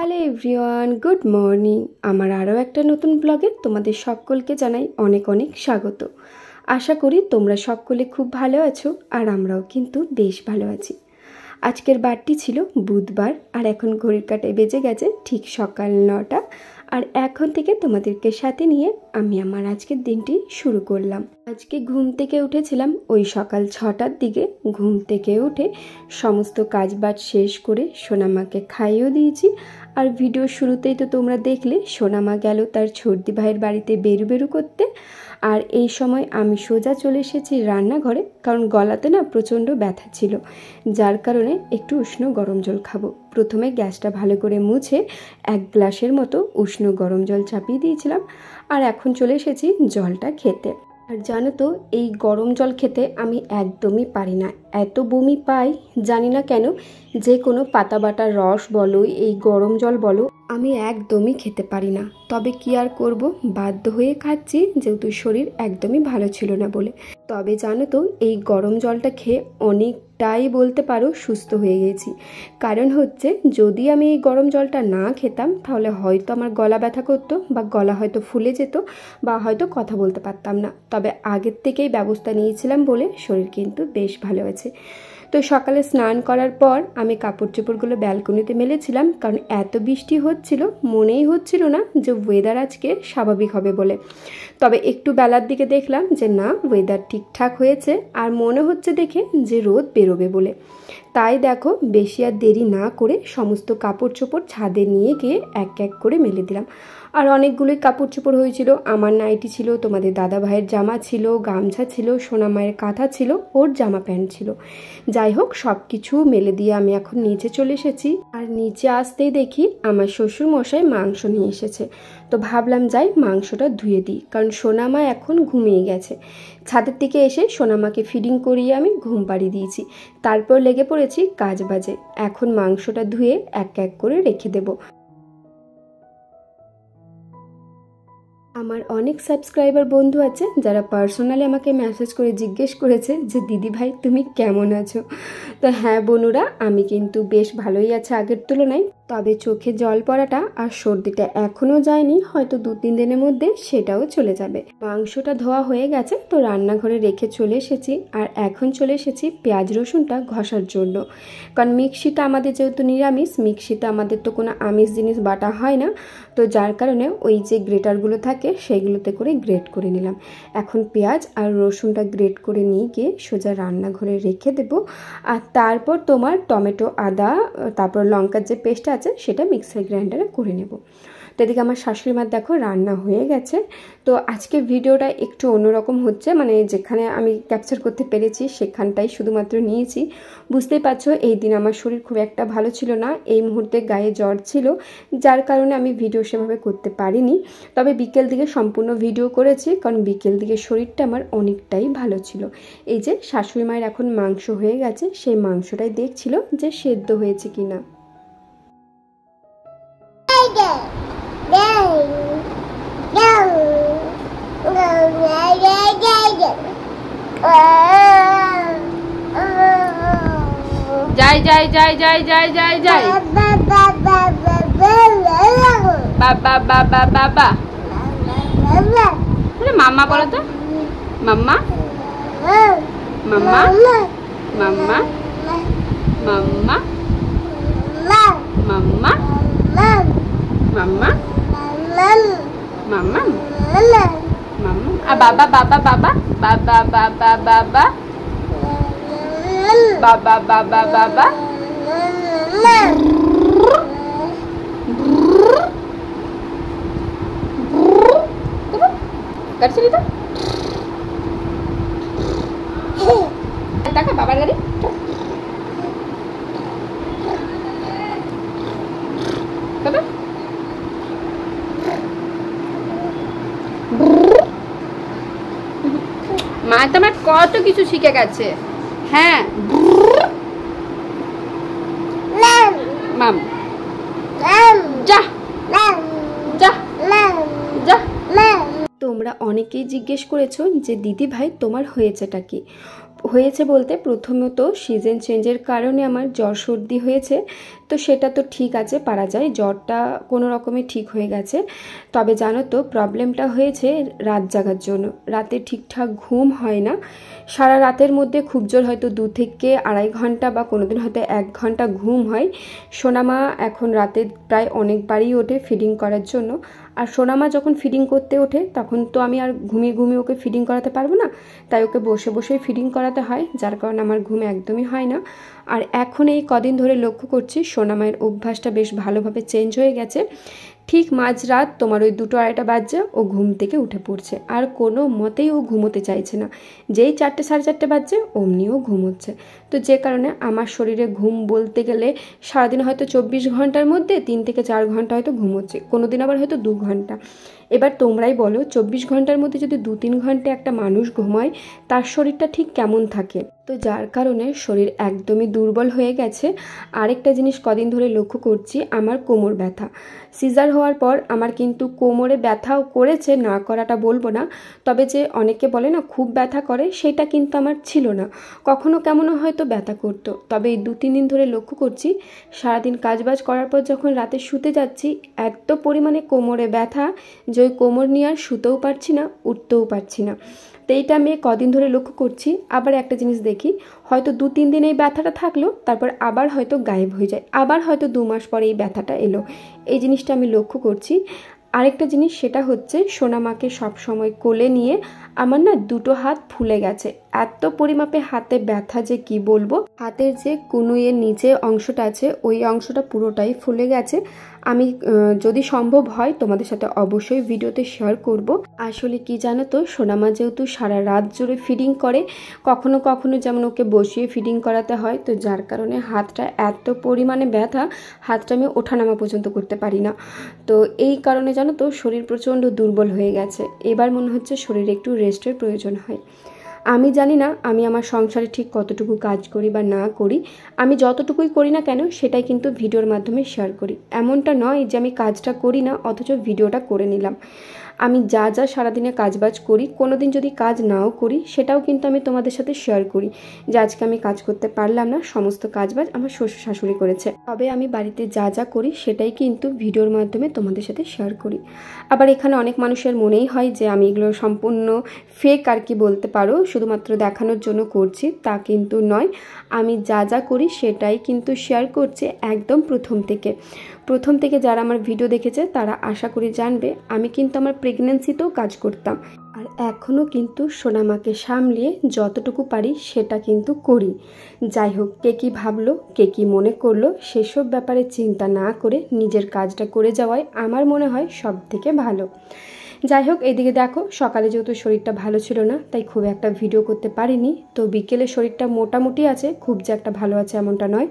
Hello everyone, good morning. আমার আরও একটা নতুন ব্লগে তোমাদের সকলকে জানাই অনেক অনেক স্বাগত। আশা করি তোমরা সকলে খুব ভালো আছো, আর আমরাও কিন্তু বেশ ভালো আছি। আজকের বারটি ছিল বুধবার, আর এখন ঘড়ির কাঁটায় বেজে গেছে ঠিক সকাল 9টা। আর এখন থেকে তোমাদেরকে সাথে নিয়ে আমি আমার আজকের দিনটি শুরু করলাম। আজকে ঘুম থেকে উঠেছিলাম ওই সকাল 6টার দিকে। ঘুম থেকে উঠে সমস্ত কাজবাজ শেষ করে সোনামাকে খাইয়েও দিয়েছি। আর ভিডিও শুরুতেই তো তোমরা দেখলে সোনামা গেল তার ছোটদি ভাইয়ের বাড়িতে বেরু করতে। আর এই সময় আমি সোজা চলে এসেছি রান্নাঘরে, কারণ গলাতে না প্রচণ্ড ব্যথা ছিল, যার কারণে একটু উষ্ণ গরম জল খাবো। প্রথমে গ্যাসটা ভালো করে মুছে 1 গ্লাসের মতো উষ্ণ গরম জল চাপিয়ে দিয়েছিলাম, আর এখন চলে এসেছি জলটা খেতে। আর জানো তো, এই গরম জল খেতে আমি একদমই পারি না, এত বমি পাই জানি না কেন। যে কোনো পাতা বাটার রস বলো, এই গরম জল বলো, আমি একদমই খেতে পারি না। তবে কি আর করব, বাধ্য হয়ে খাচ্ছি, যেহেতু শরীর একদমই ভালো ছিল না বলে। তবে জানো তো, এই গরম জলটা খেয়ে অনেকটাই বলতে পারো সুস্থ হয়ে গেছি। কারণ হচ্ছে, যদি আমি এই গরম জলটা না খেতাম তাহলে হয়তো আমার গলা ব্যথা করতো, বা গলা হয়তো ফুলে যেত, বা হয়তো কথা বলতে পারতাম না। তবে আগের থেকেই ব্যবস্থা নিয়েছিলাম বলে শরীর কিন্তু বেশ ভালো আছে। তো সকালে স্নান করার পর আমি কাপড় চোপড়গুলো ব্যালকনিতে মেলেছিলাম, কারণ এত বৃষ্টি হচ্ছিল, মনেই হচ্ছিল না যে ওয়েদার আজকে স্বাভাবিক হবে বলে। তবে একটু বেলার দিকে দেখলাম যে না, ওয়েদার ঠিকঠাক হয়েছে, আর মনে হচ্ছে দেখে যে রোদ বেরোবে বলে। তাই দেখো, বেশি আর দেরি না করে সমস্ত কাপড় চোপড় ছাদে নিয়ে গিয়ে এক এক করে মেলে দিলাম। আর অনেকগুলোই কাপড় চোপড় হয়েছিল। আমার নাইটি ছিল, তোমাদের দাদা ভাইয়ের জামা ছিল, গামছা ছিল, সোনামায়ের কাঁথা ছিল, ওর জামা প্যান্ট ছিল। যাই হোক, সব কিছু মেলে দিয়ে আমি এখন নিচে চলে এসেছি। আর নিচে আসতেই দেখি আমার শ্বশুর মশাই মাংস নিয়ে এসেছে। তো ভাবলাম যাই মাংসটা ধুয়ে দিই, কারণ সোনামা এখন ঘুমিয়ে গেছে। ছাদের থেকে এসে সোনামাকে ফিডিং করিয়ে আমি ঘুম পাড়িয়ে দিয়েছি। তারপর লেগে পড়েছি কাজ বাজে। এখন মাংসটা ধুয়ে এক এক করে রেখে দেবো। আমার অনেক সাবস্ক্রাইবার বন্ধু আছে যারা পার্সোনালি আমাকে মেসেজ করে জিজ্ঞেস করেছে যে দিদি ভাই তুমি কেমন আছো। তো হ্যাঁ বন্ধুরা, আমি কিন্তু বেশ ভালোই আছি আগের তুলনায়। তবে চোখে জল পড়াটা আর সর্দিটা এখনও যায়নি, হয়তো 2-3 দিনের মধ্যে সেটাও চলে যাবে। মাংসটা ধোয়া হয়ে গেছে, তো রান্নাঘরে রেখে চলে এসেছি। আর এখন চলে এসেছি পেঁয়াজ রসুনটা ঘষার জন্য, কারণ মিক্সিটা আমাদের যেহেতু নিরামিষ, মিক্সিতে আমাদের তো কোনো আমিষ জিনিস বাটা হয় না। তো যার কারণে ওই যে গ্রেটারগুলো থাকে সেইগুলোতে করে গ্রেট করে নিলাম। এখন পেঁয়াজ আর রসুনটা গ্রেট করে নিয়ে গিয়ে সোজা রান্নাঘরে রেখে দেবো। আর তারপর তোমার টমেটো, আদা, তারপর লঙ্কার যে পেস্ট আছে সেটা মিক্সার গ্রাইন্ডারে করে নেব। তো এদিকে আমার শাশুড়ি মার দেখো রান্না হয়ে গেছে। তো আজকে ভিডিওটা একটু অন্যরকম হচ্ছে, মানে যেখানে আমি ক্যাপচার করতে পেরেছি সেখানটাই শুধুমাত্র নিয়েছি। বুঝতেই পারছো, এই দিন আমার শরীর খুব একটা ভালো ছিল না, এই মুহূর্তে গায়ে জ্বর ছিল, যার কারণে আমি ভিডিও সেভাবে করতে পারিনি। তবে বিকেল দিকে সম্পূর্ণ ভিডিও করেছি, কারণ বিকেল দিকে শরীরটা আমার অনেকটাই ভালো ছিল। এই যে শাশুড়ি মায়ের এখন মাংস হয়ে গেছে, সেই মাংসটাই দেখছিল যে সেদ্ধ হয়েছে কিনা। যাই যাই যাই যাই যাই যাই যাই বাবা বাবা বাবা, মাম্মা বলো তো, মাম্মা মাম্মা মাম্মা মাম্মা মাম্মা মাম্মা মাম্মা মাম্মা, আর বাবা বাবা বাবা বাবা বাবা বাবা বাবা বাবা বাবা গাড়ি তো দেখা বাবার গাড়ি। মা তোমার কত কিছু শিখে গেছে। হ্যাঁ মাম যা যা যা। তোমরা অনেকেই জিজ্ঞেস করেছো যে দিদি ভাই তোমার হয়েছেটা কি। হয়েছে বলতে প্রথমত সিজন চেঞ্জের কারণে আমার জ্বর সর্দি হয়েছে। তো তো সেটা তো ঠিক আছে, পারা যায়, জ্বরটা কোনো রকমে ঠিক হয়ে গেছে। তবে জানো তো প্রবলেমটা হয়েছে রাত জাগার জন্য। রাতে ঠিকঠাক ঘুম হয় না, সারা রাতের মধ্যে খুব জোর হয়তো 2 থেকে 2.5 ঘন্টা বা কোনো দিন হয়তো 1 ঘন্টা ঘুম হয়। সোনামা এখন রাতে প্রায় অনেকবারই ওঠে ফিডিং করার জন্য। আর সোনামা যখন ফিডিং করতে ওঠে তখন তো আমি আর ঘুমিয়ে ঘুমিয়ে ওকে ফিডিং করাতে পারবো না, তাই ওকে বসে বসেই ফিডিং করাতে হয়, যার কারণে আমার ঘুম একদমই হয় না। আর এখন এই কদিন ধরে লক্ষ্য করছি সোনামায়ের অভ্যাসটা বেশ ভালোভাবে চেঞ্জ হয়ে গেছে। ঠিক মাঝরাত তোমার ওই 2-2:30 বাজছে ও ঘুম থেকে উঠে পড়ছে, আর কোনো মতেই ও ঘুমোতে চাইছে না। যেই 4টে 4:30 বাজছে অমনিও ঘুমোচ্ছে। তো যে কারণে আমার শরীরে ঘুম বলতে গেলে সারাদিন হয়তো 24 ঘন্টার মধ্যে 3 থেকে 4 ঘন্টা হয়তো ঘুমোচ্ছে, কোনো দিন আবার হয়তো 2 ঘন্টা। এবার তোমরাই বলো 24 ঘন্টার মধ্যে যদি 2-3 ঘন্টা একটা মানুষ ঘুমায় তার শরীরটা ঠিক কেমন থাকে। তো যার কারণে শরীর একদমই দুর্বল হয়ে গেছে। আরেকটা জিনিস কদিন ধরে লক্ষ্য করছি, আমার কোমর ব্যথা। সিজার হওয়ার পর আমার কিন্তু কোমরে ব্যথাও করেছে, না করাটা বলবো না, তবে যে অনেকে বলে না খুব ব্যথা করে, সেটা কিন্তু আমার ছিল না। কখনো কেমনও হয়তো ব্যথা করতো, তবে এই 2-3 দিন ধরে লক্ষ্য করছি সারাদিন কাজবাজ করার পর যখন রাতে শুতে যাচ্ছি এত পরিমাণে কোমরে ব্যথা যে ওই কোমর নিয়ে আর শুতেও পারছি না, উঠতেও পারছি না। তো এইটা আমি কদিন ধরে লক্ষ্য করছি। আবার একটা জিনিস দেখি, হয়তো 2-3 দিন এই ব্যথাটা থাকলো, তারপর আবার হয়তো গায়েব হয়ে যায়, আবার হয়তো 2 মাস পরে এই ব্যথাটা এলো। এই জিনিসটা আমি লক্ষ্য করছি। আরেকটা জিনিস সেটা হচ্ছে সোনামাকে সবসময় কোলে নিয়ে আমার না 2টো হাত ফুলে গেছে, এত পরিমাপে হাতে ব্যথা যে কি বলবো। হাতের যে কনুইয়ের নিচে অংশটা আছে ওই অংশটা পুরোটাই ফুলে গেছে। আমি যদি সম্ভব হয় তোমাদের সাথে অবশ্যই ভিডিওতে শেয়ার করব। আসলে কি জানো তো, সোনামা যেহেতু সারা রাত জুড়ে ফিডিং করে, কখনো কখনো যেমন ওকে বসিয়ে ফিডিং করাতে হয়, তো যার কারণে হাতটা এত পরিমাণে ব্যথা, হাতটা আমি ওঠানামা পর্যন্ত করতে পারি না। তো এই কারণে জানো তো শরীর প্রচণ্ড দুর্বল হয়ে গেছে। এবার মনে হচ্ছে শরীরে একটু রেস্টের প্রয়োজন হয়। আমি জানি না আমি আমার সংসারে ঠিক কতটুকু কাজ করি বা না করি, আমি যতটুকুই করি না কেন সেটাই কিন্তু ভিডিওর মাধ্যমে শেয়ার করি। এমনটা নয় যে আমি কাজটা করি না অথচ ভিডিওটা করে নিলাম। আমি যা যা সারাদিনে কাজবাজ করি, কোনো দিন যদি কাজ নাও করি সেটাও কিন্তু আমি তোমাদের সাথে শেয়ার করি, যে আজকে আমি কাজ করতে পারলাম না, সমস্ত কাজবাজ আমার শ্বশুর শাশুড়ি করেছে। তবে আমি বাড়িতে যা যা করি সেটাই কিন্তু ভিডিওর মাধ্যমে তোমাদের সাথে শেয়ার করি। আবার এখানে অনেক মানুষের মনেই হয় যে আমি এগুলো সম্পূর্ণ ফেক আর কি বলতে পারো, শুধুমাত্র দেখানোর জন্য করছি, তা কিন্তু নয়। আমি যা যা করি সেটাই কিন্তু শেয়ার করছি একদম প্রথম থেকে যারা আমার ভিডিও দেখেছে তারা আশা করি জানবে আমি কিন্তু আমার প্রেগন্যান্সিতেও কাজ করতাম, আর এখনও কিন্তু সোনামাকে সামলিয়ে যতটুকু পারি সেটা কিন্তু করি। যাই হোক, কে কী ভাবলো, কে কী মনে করলো, সেসব ব্যাপারে চিন্তা না করে নিজের কাজটা করে যাওয়াই আমার মনে হয় সব থেকে ভালো। যাই হোক, এদিকে দেখো সকালে যেহেতু শরীরটা ভালো ছিল না তাই খুব একটা ভিডিও করতে পারিনি। তো বিকেলে শরীরটা মোটামুটি আছে, খুব যে একটা ভালো আছে এমনটা নয়।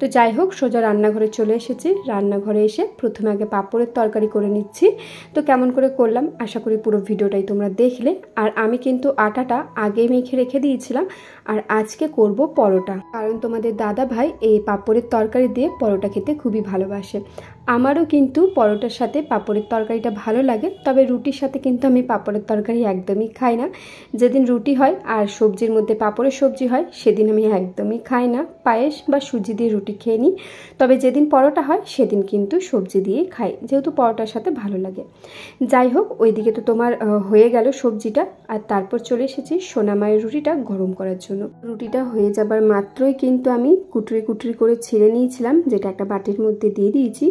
তো যাই হোক, সোজা রান্নাঘরে চলে এসেছি। রান্নাঘরে এসে প্রথমে আগে পাঁপড়ের তরকারি করে নিচ্ছি। তো কেমন করে করলাম আশা করি পুরো ভিডিওটাই তোমরা দেখলে। আর আমি কিন্তু আটাটা আগেই মেখে রেখে দিয়েছিলাম, আর আজকে করব পরোটা, কারণ তোমাদের দাদা ভাই এই পাঁপড়ের তরকারি দিয়ে পরোটা খেতে খুবই ভালোবাসে। আমারও কিন্তু পরোটার সাথে পাঁপড়ের তরকারিটা ভালো লাগে, তবে রুটির সাথে কিন্তু আমি পাঁপড়ের তরকারি একদমই খাই না। যেদিন রুটি হয় আর সবজির মধ্যে পাঁপড়ের সবজি হয় সেদিন আমি একদমই খাই না, পায়েস বা সুজি দিয়ে রুটি খেয়ে নিই। তবে যেদিন পরোটা হয় সেদিন কিন্তু সবজি দিয়েই খাই, যেহেতু পরোটার সাথে ভালো লাগে। যাই হোক, ওইদিকে তো তোমার হয়ে গেল সবজিটা, আর তারপর চলে এসেছি সোনামায়ের রুটিটা গরম করার জন্য। রুটিটা হয়ে যাবার মাত্রই কিন্তু আমি কুটরি কুটরি করে ছিঁড়ে নিয়েছিলাম, যেটা একটা বাটির মধ্যে দিয়ে দিয়েছি।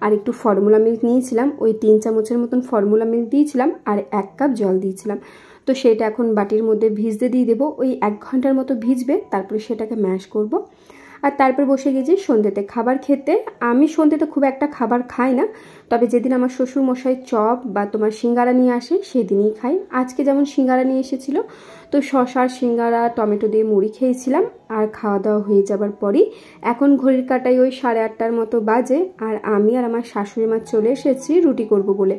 আর একটু ফর্মুলা মিল্ক নিয়েছিলাম, ওই 3 চামচের মতন ফর্মুলা মিল্ক দিয়েছিলাম, আর 1 কাপ জল দিয়েছিলাম। তো সেটা এখন বাটির মধ্যে ভিজতে দিয়ে দেবো, ওই 1 ঘন্টার মতো ভিজবে, তারপরে সেটাকে ম্যাশ করব। আর তারপর বসে গেছি সন্ধ্যেতে খাবার খেতে। আমি সন্ধ্যেতে খুব একটা খাবার খাই না, তবে যেদিন আমার শ্বশুর মশাই চপ বা তোমার সিঙ্গারা নিয়ে আসে সেদিনই খাই। আজকে যেমন সিঙ্গারা নিয়ে এসেছিলো, তো শশার সিঙ্গারা টমেটো দিয়ে মুড়ি খেয়েছিলাম। আর খাওয়া দাওয়া হয়ে যাবার পরই এখন ঘড়ির কাঁটায় ওই 8:30টার মতো বাজে, আর আমি আর আমার শাশুড়ি মা চলে এসেছি রুটি করব বলে।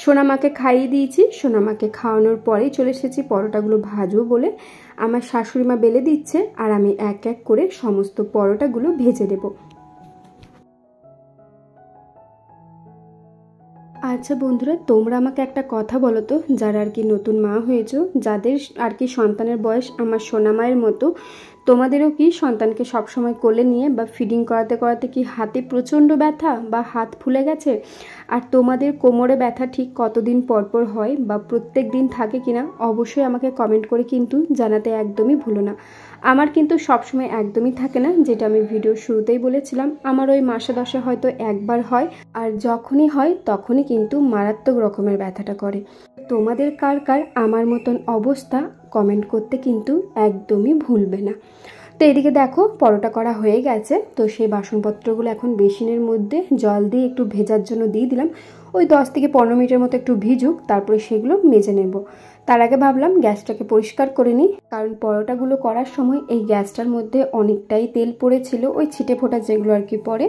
সোনামাকে খাইয়ে দিয়েছি, সোনামাকে খাওয়ানোর পরেই চলে এসেছি পরোটাগুলো ভাজবো বলে। আমার শাশুড়ি মা বেলে দিচ্ছে আর আমি এক এক করে সমস্ত পরোটাগুলো ভেজে দেব। আচ্ছা বন্ধুরা, তোমরা আমাকে একটা কথা বলো তো, যারা আর কি নতুন মা হয়েছো, যাদের আর কি সন্তানের বয়স আমার সোনা মায়ের মতো, তোমাদেরও কি সন্তানকে সবসময় কোলে নিয়ে বা ফিডিং করাতে করাতে কি হাতে প্রচণ্ড ব্যথা বা হাত ফুলে গেছে? আর তোমাদের কোমরে ব্যথা ঠিক কতদিন পর পর হয় বা প্রত্যেক দিন থাকে কিনা অবশ্যই আমাকে কমেন্ট করে কিন্তু জানাতে একদমই ভুলো না। আমার কিন্তু সবসময় একদমই থাকে না, যেটা আমি ভিডিওর শুরুতেই বলেছিলাম। আমার ওই মাসে দশে হয়তো একবার হয়, আর যখনই হয় তখনই কিন্তু মারাত্মক রকমের ব্যথাটা করে। তোমাদের কার কার আমার মতন অবস্থা কমেন্ট করতে কিন্তু একদমই ভুলবে না। তো এদিকে দেখো পরোটা করা হয়ে গেছে, তো সেই বাসনপত্রগুলো এখন বেসিনের মধ্যে জল দিয়ে একটু ভেজার জন্য দিয়ে দিলাম। ওই 10 থেকে 15 মিনিটের মতো একটু ভিজুক, তারপরে সেগুলো মেজে নেব। তার আগে ভাবলাম গ্যাসটাকে পরিষ্কার করে নিই, কারণ পরোটাগুলো করার সময় এই গ্যাসটার মধ্যে অনেকটাই তেল পড়েছিল, ওই ছিটে ফোটা যেগুলো আর কি পড়ে,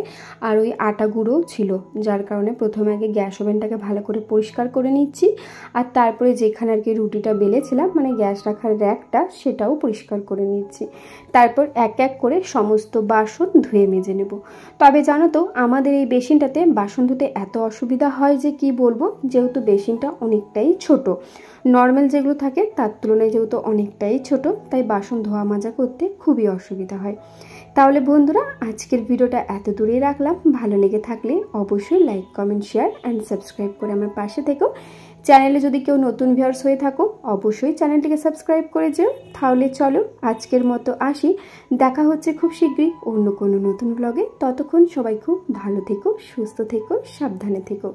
আর ওই আটা গুঁড়োও ছিল, যার কারণে প্রথমে আগে গ্যাস ওভেনটাকে ভালো করে পরিষ্কার করে নিচ্ছি। আর তারপরে যেখানে আর কি রুটিটা বেলেছিলাম, মানে গ্যাস রাখার র্যাকটা, সেটাও পরিষ্কার করে নিচ্ছি। তারপর এক এক করে সমস্ত বাসন ধুয়ে মেজে নেব। তবে জানো তো, আমাদের এই বেসিনটাতে বাসন ধুতে এত অসুবিধা হয় যে কি বলবো, যেহেতু বেসিনটা অনেকটাই ছোট, নর্মাল যেগুলো থাকে তার তুলনায় যেহেতু অনেকটাই ছোট, তাই বাসন ধোয়া মাজা করতে খুবই অসুবিধা হয়। তাহলে বন্ধুরা, আজকের ভিডিওটা এত দূরেই রাখলাম। ভালো লেগে থাকলে অবশ্যই like, comment, share and subscribe করে আমার পাশে থেকো। চ্যানেলে যদি কেউ নতুন ভিউয়ার্স হয়ে থাকো, অবশ্যই চ্যানেলটিকে সাবস্ক্রাইব করে যেও। তাহলে চলো আজকের মতো আসি, দেখা হচ্ছে খুব শীঘ্রই অন্য কোনো নতুন ব্লগে। ততক্ষণ সবাই খুব ভালো থেকো, সুস্থ থেকো, সাবধানে থেকো।